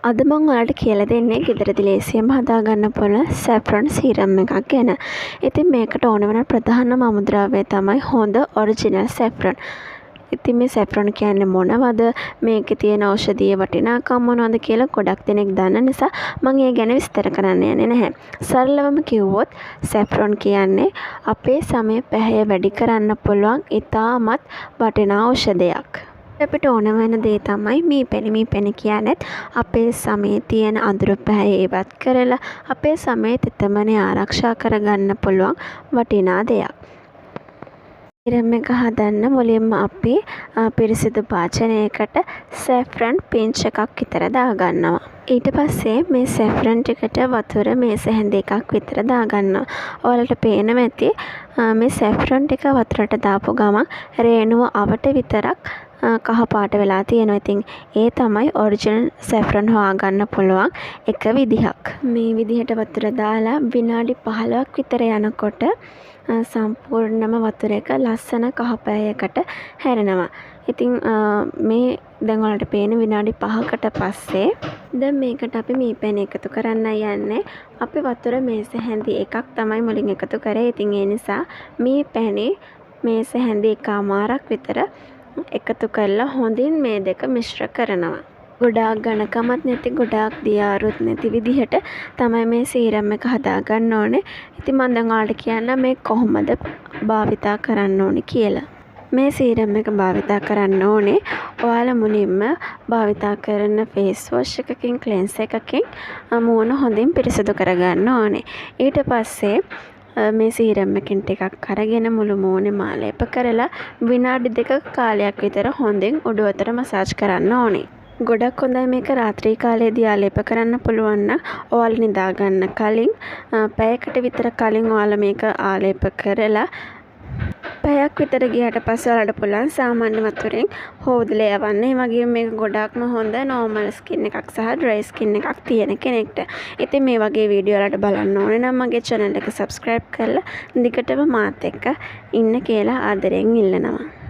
අද මම ඔයාලට කියලා දෙන්නේ ගෙදරදී ලේසියෙන්ම හදාගන්න පුළුවන් saffron serum එකක් ගැන. ඉතින් මේකට ඕන වෙන ප්‍රධානම අමුද්‍රව්‍යය තමයි හොඳ original saffron. ඉතින් මේ saffron කියන්නේ මොනවද? මේකේ තියෙන ඖෂධීය වටිනාකම් මොනවද කියලා ගොඩක් දෙනෙක් දන්න නිසා මම ඒ ගැන විස්තර කරන්න යන්නේ නැහැ. සරලවම කිව්වොත් saffron කියන්නේ අපේ සමය පැහැය වැඩි කරන්න පුළුවන් ඉතාමත් වටිනා ඖෂධයක්. අපිට ඕන වෙන දේ තමයි මීපැණි කියන්නේත් අපේ සමයේ තියෙන අඳුරු පැහැය ඉවත් කරලා අපේ සමයේ තෙතමනය ආරක්ෂා කරගන්න පුළුවන් වටිනා දෙයක්. serum එක හදන්න මුලින්ම අපි පිරිසිදු භාජනයකට saffron pinch එකක් විතර දාගන්නවා. ඊට පස්සේ මේ saffron ටිකට වතුර මේස හැඳ එකක් විතර දාගන්නවා. ඔයාලට පේනවා ඇති මේ saffron ටික වතුරට දාපු ගමන් රේණුව අවට විතරක් කහ පාට වෙලා තියෙනවා. ඉතින් ඒ තමයි ඔරිජිනල් saffron හොයාගන්න පුළුවන් එක විදිහක්. මේ විදිහට වතුර දාලා විනාඩි 15ක් විතර යනකොට සම්පූර්ණම වතුර එක ලස්සන කහ පැහැයකට හැරෙනවා. ඉතින් මේ දැන් ඔයාලට පේන විනාඩි 5කට පස්සේ දැන් මේකට අපි මීපැණි එකතු කරන්න යන්නේ. අපි වතුර මේස හැඳි එකක් තමයි මුලින් එකතු කරේ. ඉතින් ඒ නිසා මීපැණි මේස හැඳි එකමාරක් විතර එකතු කරලා හොඳින් මේ දෙක මිශ්‍ර කරනවා. ගොඩාක් ඝනකමත් නැති ගොඩාක් දියාරුත් නැති විදිහට තමයි මේ සීරම් එක හදාගන්න ඕනේ. ඉතින් මම දැන් ඔයාලට කියන්න මේ කොහොමද භාවිතා කරන්න ඕනේ කියලා. මේ සීරම් එක භාවිතා කරන්න ඕනේ ඔයාලා මුලින්ම භාවිතා කරන ෆේස් වොෂ් එකකින් ක්ලෙන්ස් එකකින් මූණ හොඳින් පිරිසිදු කරගන්න ඕනේ. ඊට පස්සේ මේ සීරම් එකෙන් ටිකක් අරගෙන මුළු මූණෙම ආලේප කරලා විනාඩි 2ක කාලයක් විතර හොඳින් උඩුවතට මසාජ් කරන්න ඕනේ. ගොඩක් හොඳයි මේක රාත්‍රී කාලයේදී ආලේප කරන්න පුළුවන් නම් ඔයාලා නිදා ගන්න කලින් පැයකට විතර කලින් ඔයාලා මේක ආලේප කරලා පැයක් විතර ගියාට පස්සේ ඔයාලට පුළුවන් සාමාන්‍ය වතුරෙන් හොදලා යවන්න. ඒ වගේම මේක ගොඩාක්ම හොඳ normal skin එකක් සහ dry skin එකක් තියෙන කෙනෙක්ට. ඉතින් මේ වගේ වීඩියෝ වලට බලන්න ඕනේ නම් මගේ channel එක subscribe කරලා දිගටම මාත් එක්ක ඉන්න කියලා ආදරෙන් ඉල්ලනවා.